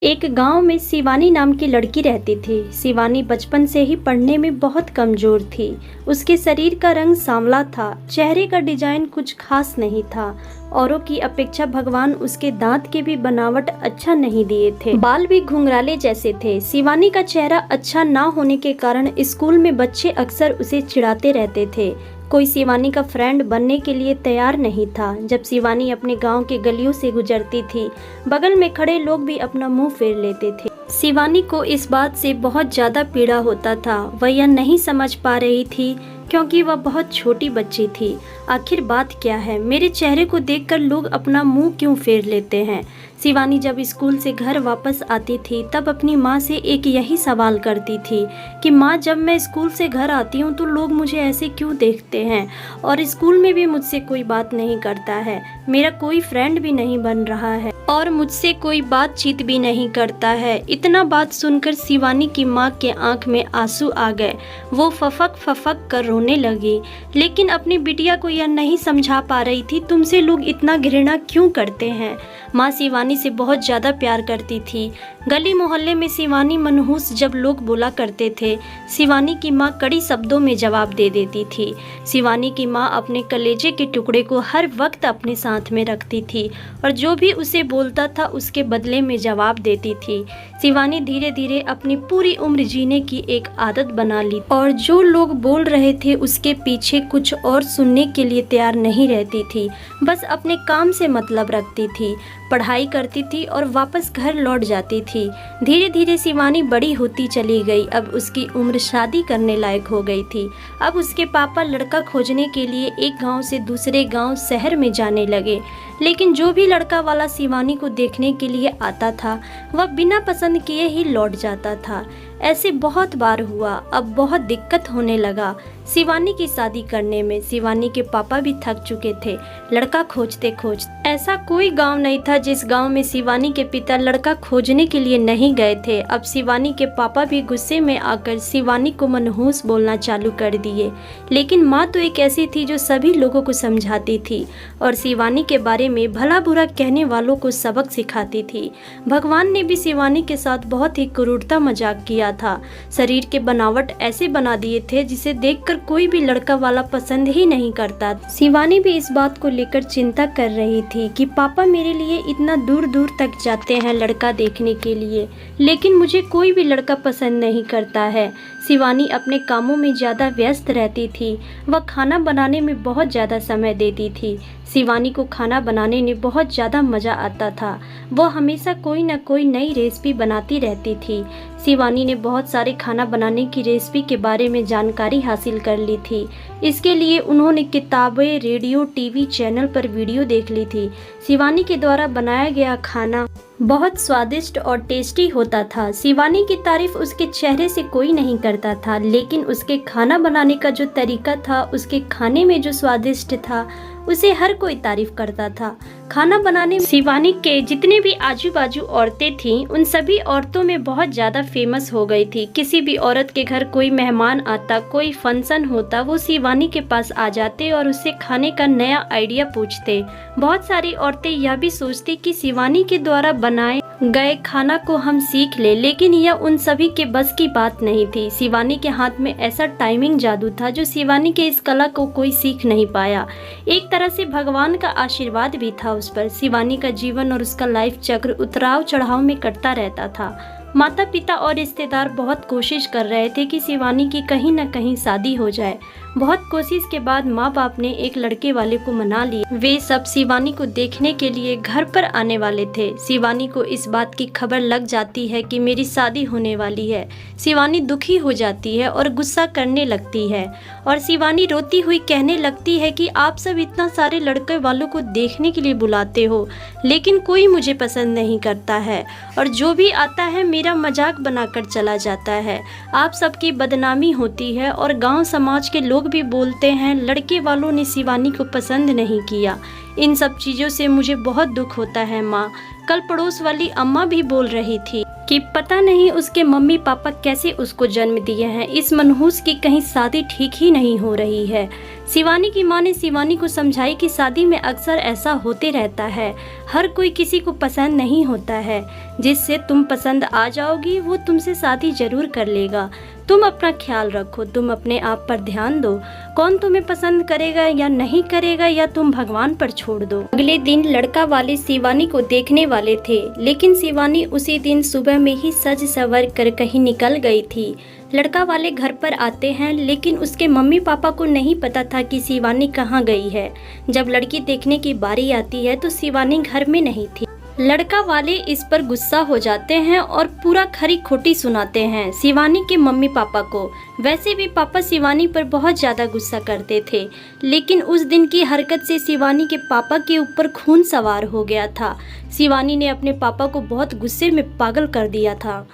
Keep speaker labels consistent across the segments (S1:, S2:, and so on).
S1: एक गांव में शिवानी नाम की लड़की रहती थी। शिवानी बचपन से ही पढ़ने में बहुत कमजोर थी। उसके शरीर का रंग सांवला था, चेहरे का डिजाइन कुछ खास नहीं था। औरों की अपेक्षा भगवान उसके दांत के भी बनावट अच्छा नहीं दिए थे। बाल भी घुंघराले जैसे थे। शिवानी का चेहरा अच्छा ना होने के कारण स्कूल में बच्चे अक्सर उसे चिढ़ाते रहते थे। कोई शिवानी का फ्रेंड बनने के लिए तैयार नहीं था। जब शिवानी अपने गांव के गलियों से गुजरती थी, बगल में खड़े लोग भी अपना मुंह फेर लेते थे। शिवानी को इस बात से बहुत ज्यादा पीड़ा होता था। वह यह नहीं समझ पा रही थी क्योंकि वह बहुत छोटी बच्ची थी। आखिर बात क्या है? मेरे चेहरे को देखकर लोग अपना मुंह क्यों फेर लेते हैं? शिवानी जब स्कूल से घर वापस आती थी तब अपनी माँ से एक यही सवाल करती थी कि माँ, जब मैं स्कूल से घर आती हूँ तो लोग मुझे ऐसे क्यों देखते हैं और स्कूल में भी मुझसे कोई बात नहीं करता है। मेरा कोई फ्रेंड भी नहीं बन रहा है और मुझसे कोई बातचीत भी नहीं करता है। इतना बात सुनकर शिवानी की माँ के आंख में आंसू आ गए। वो फफक फफक कर रोने लगी, लेकिन अपनी बिटिया को यह नहीं समझा पा रही थी तुमसे लोग इतना घृणा क्यों करते हैं। माँ शिवानी से बहुत ज़्यादा प्यार करती थी। गली मोहल्ले में शिवानी मनहूस जब लोग बोला करते थे, शिवानी की माँ कड़ी शब्दों में जवाब दे देती थी। शिवानी की माँ अपने कलेजे के टुकड़े को हर वक्त अपने साथ में रखती थी और जो भी उसे बोलता था उसके बदले में जवाब देती थी। शिवानी धीरे धीरे अपनी पूरी उम्र जीने की एक आदत बना ली और जो लोग बोल रहे थे उसके पीछे कुछ और सुनने के लिए तैयार नहीं रहती थी। बस अपने काम से मतलब रखती थी, पढ़ाई करती थी और वापस घर लौट जाती थी। धीरे धीरे शिवानी बड़ी होती चली गई। अब उसकी उम्र शादी करने लायक हो गई थी। अब उसके पापा लड़का खोजने के लिए एक गांव से दूसरे गांव शहर में जाने लगे, लेकिन जो भी लड़का वाला शिवानी को देखने के लिए आता था वह बिना पसंद किए ही लौट जाता था। ऐसे बहुत बार हुआ। अब बहुत दिक्कत होने लगा शिवानी की शादी करने में। शिवानी के पापा भी थक चुके थे लड़का खोजते खोजते। ऐसा कोई गांव नहीं था जिस गांव में शिवानी के पिता लड़का खोजने के लिए नहीं गए थे। अब शिवानी के पापा भी गुस्से में आकर शिवानी को मनहूस बोलना चालू कर दिए, लेकिन माँ तो एक ऐसी थी जो सभी लोगों को समझाती थी और शिवानी के बारे में भला बुरा कहने वालों को सबक सिखाती थी। भगवान ने भी शिवानी के साथ बहुत ही क्रूरता मजाक किया था। शरीर के बनावट ऐसे बना दिए थे जिसे देखकर कोई भी लड़का वाला पसंद ही नहीं करता। शिवानी भी इस बात को लेकर चिंता कर रही थी कि पापा मेरे लिए इतना दूर दूर तक जाते हैं लड़का देखने के लिए, लेकिन मुझे कोई भी लड़का पसंद नहीं करता है। शिवानी अपने कामों में ज़्यादा व्यस्त रहती थी। वह खाना बनाने में बहुत ज़्यादा समय देती थी। शिवानी को खाना बनाने में बहुत ज़्यादा मज़ा आता था। वह हमेशा कोई न कोई नई रेसिपी बनाती रहती थी। शिवानी ने बहुत सारे खाना बनाने की रेसिपी के बारे में जानकारी हासिल कर ली थी। इसके लिए उन्होंने किताबें, रेडियो, टीवी चैनल पर वीडियो देख ली थी। शिवानी के द्वारा बनाया गया खाना बहुत स्वादिष्ट और टेस्टी होता था। शिवानी की तारीफ उसके चेहरे से कोई नहीं करता था, लेकिन उसके खाना बनाने का जो तरीका था, उसके खाने में जो स्वादिष्ट था, उसे हर कोई तारीफ करता था। खाना बनाने में शिवानी के जितने भी आजू बाजू औरतें थीं, उन सभी औरतों में बहुत ज़्यादा फेमस हो गई थी। किसी भी औरत के घर कोई मेहमान आता, कोई फंक्शन होता, वो शिवानी के पास आ जाते और उससे खाने का नया आइडिया पूछते। बहुत सारी औरतें यह भी सोचती कि शिवानी के द्वारा बनाए गए खाना को हम सीख ले, लेकिन यह उन सभी के बस की बात नहीं थी। शिवानी के हाथ में ऐसा टाइमिंग जादू था जो शिवानी के इस कला को कोई सीख नहीं पाया। एक तरह से भगवान का आशीर्वाद भी था उस पर। शिवानी का जीवन और उसका लाइफ चक्र उतराव चढ़ाव में कटता रहता था। माता पिता और रिश्तेदार बहुत कोशिश कर रहे थे कि शिवानी की कहीं न कहीं शादी हो जाए। बहुत कोशिश के बाद माँ बाप ने एक लड़के वाले को मना लिया। वे सब शिवानी को देखने के लिए घर पर आने वाले थे। शिवानी को इस बात की खबर लग जाती है कि मेरी शादी होने वाली है। शिवानी दुखी हो जाती है और गुस्सा करने लगती है और शिवानी रोती हुई कहने लगती है कि आप सब इतना सारे लड़के वालों को देखने के लिए बुलाते हो, लेकिन कोई मुझे पसंद नहीं करता है और जो भी आता है मेरा मजाक बनाकर चला जाता है। आप सबकी बदनामी होती है और गांव समाज के लोग भी बोलते हैं लड़के वालों ने शिवानी को पसंद नहीं किया। इन सब चीज़ों से मुझे बहुत दुख होता है माँ। कल पड़ोस वाली अम्मा भी बोल रही थी कि पता नहीं उसके मम्मी पापा कैसे उसको जन्म दिए हैं। इस मनहूस की कहीं शादी ठीक ही नहीं हो रही है। शिवानी की माँ ने शिवानी को समझाई कि शादी में अक्सर ऐसा होते रहता है, हर कोई किसी को पसंद नहीं होता है। जिससे तुम पसंद आ जाओगी वो तुमसे शादी जरूर कर लेगा। तुम अपना ख्याल रखो, तुम अपने आप पर ध्यान दो। कौन तुम्हें पसंद करेगा या नहीं करेगा या तुम भगवान पर छोड़ दो। अगले दिन लड़का वाले शिवानी को देखने वाले थे, लेकिन शिवानी उसी दिन सुबह में ही सज संवर कर कहीं निकल गई थी। लड़का वाले घर पर आते हैं, लेकिन उसके मम्मी पापा को नहीं पता था कि शिवानी कहाँ गई है। जब लड़की देखने की बारी आती है तो शिवानी घर में नहीं थी। लड़का वाले इस पर गुस्सा हो जाते हैं और पूरा खरी खोटी सुनाते हैं शिवानी के मम्मी पापा को। वैसे भी पापा शिवानी पर बहुत ज़्यादा गुस्सा करते थे, लेकिन उस दिन की हरकत से शिवानी के पापा के ऊपर खून सवार हो गया था। शिवानी ने अपने पापा को बहुत गुस्से में पागल कर दिया था।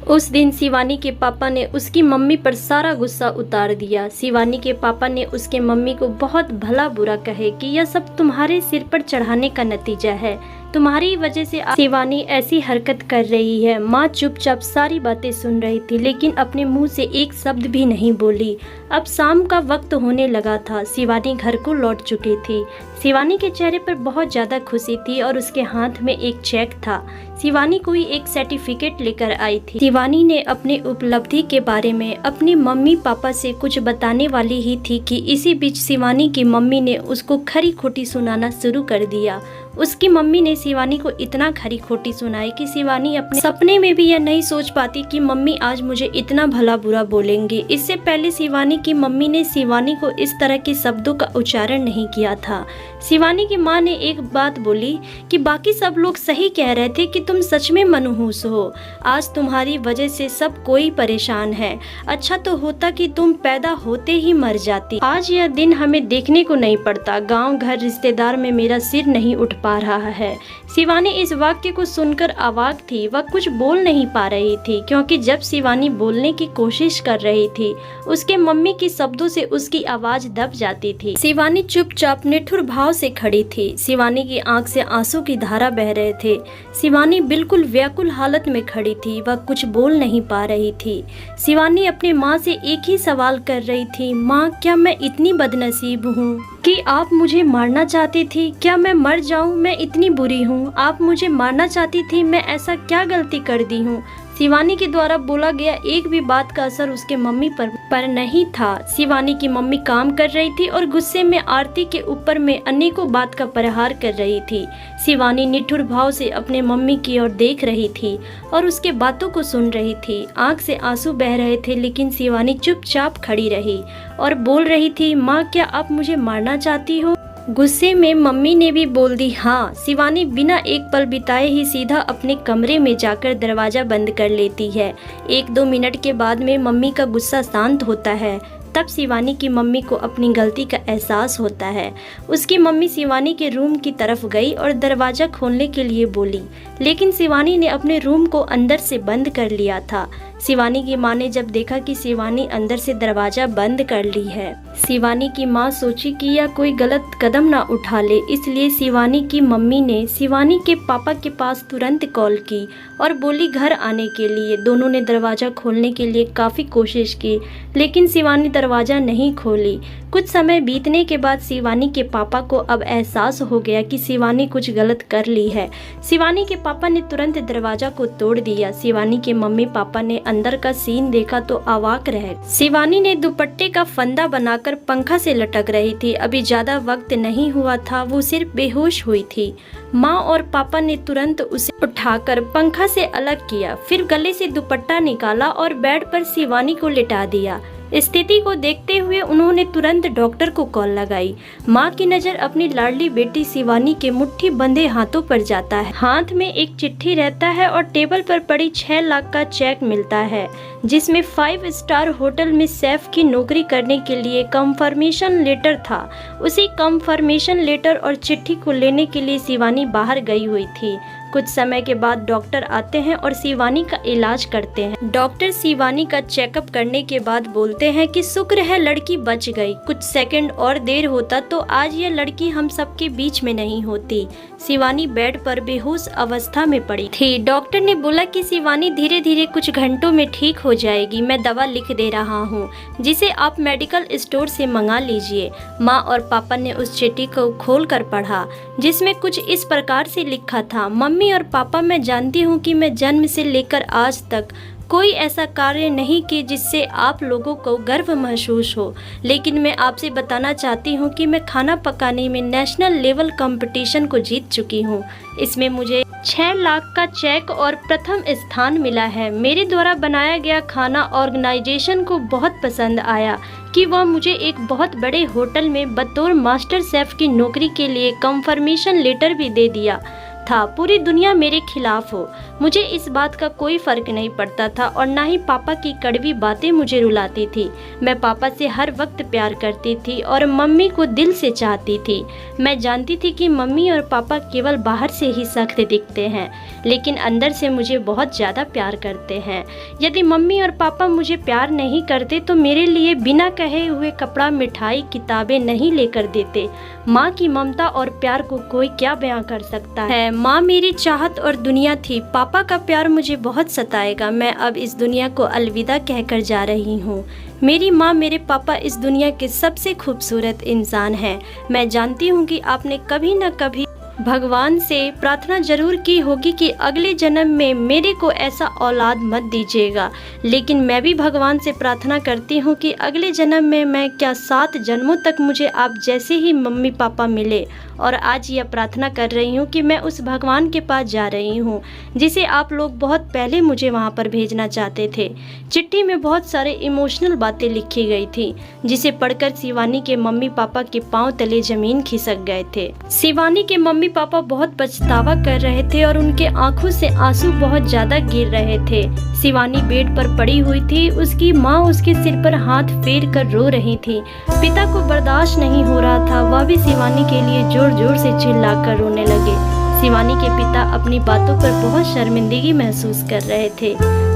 S1: उस दिन शिवानी के पापा ने उसकी मम्मी पर सारा गुस्सा उतार दिया। शिवानी के पापा ने उसके मम्मी को बहुत भला बुरा कहे कि यह सब तुम्हारे सिर पर चढ़ाने का नतीजा है, तुम्हारी वजह से शिवानी ऐसी हरकत कर रही है। माँ चुपचाप सारी बातें सुन रही थी, लेकिन अपने मुंह से एक शब्द भी नहीं बोली। अब शाम का वक्त होने लगा था। शिवानी घर को लौट चुकी थी। शिवानी के चेहरे पर बहुत ज़्यादा खुशी थी और उसके हाथ में एक चेक था। शिवानी कोई एक सर्टिफिकेट लेकर आई थी। शिवानी ने अपनी उपलब्धि के बारे में अपनी मम्मी पापा से कुछ बताने वाली ही थी कि इसी बीच शिवानी की मम्मी ने उसको खरी खोटी सुनाना शुरू कर दिया। उसकी मम्मी ने शिवानी को इतना खरी खोटी सुनाई कि शिवानी अपने सपने में भी यह नहीं सोच पाती कि मम्मी आज मुझे इतना भला बुरा बोलेंगे। इससे पहले शिवानी की मम्मी ने शिवानी को इस तरह के शब्दों का उच्चारण नहीं किया था। शिवानी की माँ ने एक बात बोली कि बाकी सब लोग सही कह रहे थे कि तुम सच में मनहूस हो। आज तुम्हारी वजह से सब कोई परेशान है। अच्छा तो होता कि तुम पैदा होते ही मर जाती। आज यह दिन हमें देखने को नहीं पड़ता। गांव घर रिश्तेदार में मेरा सिर नहीं उठ पा रहा है। शिवानी इस वाक्य को सुनकर अवाक थी। वह कुछ बोल नहीं पा रही थी, क्योंकि जब शिवानी बोलने की कोशिश कर रही थी उसके मम्मी के शब्दों से उसकी आवाज दब जाती थी। शिवानी चुपचाप निठुर भाव से खड़ी थी। शिवानी की आंख से आंसू की धारा बह रहे थे। शिवानी बिल्कुल व्याकुल हालत में खड़ी थी। वह कुछ बोल नहीं पा रही थी। शिवानी अपनी माँ से एक ही सवाल कर रही थी, माँ क्या मैं इतनी बदनसीब हूँ कि आप मुझे मारना चाहती थी? क्या मैं मर जाऊं? मैं इतनी बुरी हूं? आप मुझे मारना चाहती थी? मैं ऐसा क्या गलती कर दी हूं? शिवानी के द्वारा बोला गया एक भी बात का असर उसके मम्मी पर नहीं था। शिवानी की मम्मी काम कर रही थी और गुस्से में आरती के ऊपर में अनेकों बात का प्रहार कर रही थी। शिवानी निठुर भाव से अपने मम्मी की ओर देख रही थी और उसके बातों को सुन रही थी। आंख से आंसू बह रहे थे, लेकिन शिवानी चुपचाप खड़ी रही और बोल रही थी, माँ क्या आप मुझे मारना चाहती हो? गुस्से में मम्मी ने भी बोल दी हाँ। शिवानी बिना एक पल बिताए ही सीधा अपने कमरे में जाकर दरवाजा बंद कर लेती है। 1-2 मिनट के बाद में मम्मी का गुस्सा शांत होता है। तब शिवानी की मम्मी को अपनी गलती का एहसास होता है। उसकी मम्मी शिवानी के रूम की तरफ गई और दरवाजा खोलने के लिए बोली, लेकिन शिवानी ने अपने रूम को अंदर से बंद कर लिया था। शिवानी की माँ ने जब देखा कि शिवानी अंदर से दरवाजा बंद कर ली है, शिवानी की माँ सोची कि यह कोई गलत कदम ना उठा ले, इसलिए शिवानी की मम्मी ने शिवानी के पापा के पास तुरंत कॉल की और बोली घर आने के लिए। दोनों ने दरवाजा खोलने के लिए काफ़ी कोशिश की, लेकिन शिवानी दरवाजा नहीं खोली। कुछ समय बीतने के बाद शिवानी के पापा को अब एहसास हो गया कि शिवानी कुछ गलत कर ली है। शिवानी के पापा ने तुरंत दरवाजा को तोड़ दिया। शिवानी के मम्मी पापा ने अंदर का सीन देखा तो अवाक रह। शिवानी ने दुपट्टे का फंदा बनाकर पंखा से लटक रही थी। अभी ज्यादा वक्त नहीं हुआ था, वो सिर्फ बेहोश हुई थी। माँ और पापा ने तुरंत उसे उठाकर पंखा से अलग किया, फिर गले से दुपट्टा निकाला और बेड पर शिवानी को लिटा दिया। स्थिति को देखते हुए उन्होंने तुरंत डॉक्टर को कॉल लगाई। माँ की नज़र अपनी लाडली बेटी शिवानी के मुट्ठी बंधे हाथों पर जाता है। हाथ में एक चिट्ठी रहता है और टेबल पर पड़ी 6 लाख का चेक मिलता है, जिसमें 5 स्टार होटल में शेफ की नौकरी करने के लिए कंफर्मेशन लेटर था। उसी कंफर्मेशन लेटर और चिट्ठी को लेने के लिए शिवानी बाहर गई हुई थी। कुछ समय के बाद डॉक्टर आते हैं और शिवानी का इलाज करते हैं। डॉक्टर शिवानी का चेकअप करने के बाद बोलते हैं कि शुक्र है लड़की बच गई, कुछ सेकंड और देर होता तो आज ये लड़की हम सबके बीच में नहीं होती। शिवानी बेड पर बेहोश अवस्था में पड़ी थी। डॉक्टर ने बोला कि शिवानी धीरे धीरे कुछ घंटों में ठीक हो जाएगी, मैं दवा लिख दे रहा हूँ जिसे आप मेडिकल स्टोर से मंगा लीजिए। माँ और पापा ने उस चिट्ठी को खोलकर पढ़ा जिसमें कुछ इस प्रकार से लिखा था, मम्मी और पापा, मैं जानती हूँ कि मैं जन्म से लेकर आज तक कोई ऐसा कार्य नहीं कि जिससे आप लोगों को गर्व महसूस हो, लेकिन मैं आपसे बताना चाहती हूँ कि मैं खाना पकाने में नेशनल लेवल कंपटीशन को जीत चुकी हूँ। इसमें मुझे 6 लाख का चेक और प्रथम स्थान मिला है। मेरे द्वारा बनाया गया खाना ऑर्गेनाइजेशन को बहुत पसंद आया कि वह मुझे एक बहुत बड़े होटल में बतौर मास्टर शेफ की नौकरी के लिए कंफर्मेशन लेटर भी दे दिया था। पूरी दुनिया मेरे खिलाफ हो, मुझे इस बात का कोई फर्क नहीं पड़ता था और ना ही पापा की कड़वी बातें मुझे रुलाती थी। मैं पापा से हर वक्त प्यार करती थी और मम्मी को दिल से चाहती थी। मैं जानती थी कि मम्मी और पापा केवल बाहर से ही सख्त दिखते हैं, लेकिन अंदर से मुझे बहुत ज़्यादा प्यार करते हैं। यदि मम्मी और पापा मुझे प्यार नहीं करते तो मेरे लिए बिना कहे हुए कपड़ा, मिठाई, किताबें नहीं लेकर देते। माँ की ममता और प्यार को कोई क्या बयां कर सकता है। माँ मेरी चाहत और दुनिया थी। पापा का प्यार मुझे बहुत सताएगा। मैं अब इस दुनिया को अलविदा कहकर जा रही हूँ। मेरी माँ, मेरे पापा इस दुनिया के सबसे खूबसूरत इंसान हैं। मैं जानती हूँ कि आपने कभी न कभी भगवान से प्रार्थना जरूर की होगी कि अगले जन्म में मेरे को ऐसा औलाद मत दीजिएगा, लेकिन मैं भी भगवान से प्रार्थना करती हूँ कि अगले जन्म में मैं क्या 7 जन्मों तक मुझे आप जैसे ही मम्मी पापा मिले। और आज यह प्रार्थना कर रही हूँ कि मैं उस भगवान के पास जा रही हूँ जिसे आप लोग बहुत पहले मुझे वहाँ पर भेजना चाहते थे। चिट्ठी में बहुत सारे इमोशनल बातें लिखी गई थी जिसे पढ़कर शिवानी के मम्मी पापा के पांव तले जमीन खिसक गए थे। शिवानी के मम्मी पापा बहुत पछतावा कर रहे थे और उनके आंखों से आंसू बहुत ज्यादा गिर रहे थे। शिवानी बेड पर पड़ी हुई थी। उसकी माँ उसके सिर पर हाथ फेर कर रो रही थी। पिता को बर्दाश्त नहीं हो रहा था, वह भी शिवानी के लिए जोर जोर से चिल्लाकर रोने लगे। शिवानी के पिता अपनी बातों पर बहुत शर्मिंदगी महसूस कर रहे थे।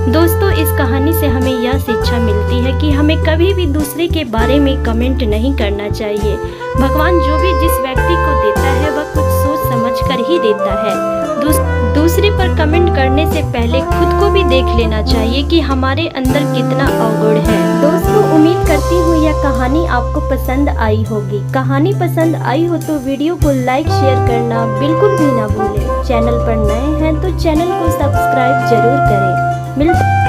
S1: दोस्तों, इस कहानी से हमें यह शिक्षा मिलती है कि हमें कभी भी दूसरे के बारे में कमेंट नहीं करना चाहिए। भगवान जो भी जिस व्यक्ति को देता है वह कुछ सोच समझ कर ही देता है। दूसरे पर कमेंट करने से पहले खुद को भी देख लेना चाहिए कि हमारे अंदर कितना अवगुण है। दोस्तों, उम्मीद करती हूँ यह कहानी आपको पसंद आई होगी। कहानी पसंद आई हो तो वीडियो को लाइक शेयर करना बिल्कुल भी ना भूलें। चैनल पर नए हैं तो चैनल को सब्सक्राइब जरूर करें। मिलते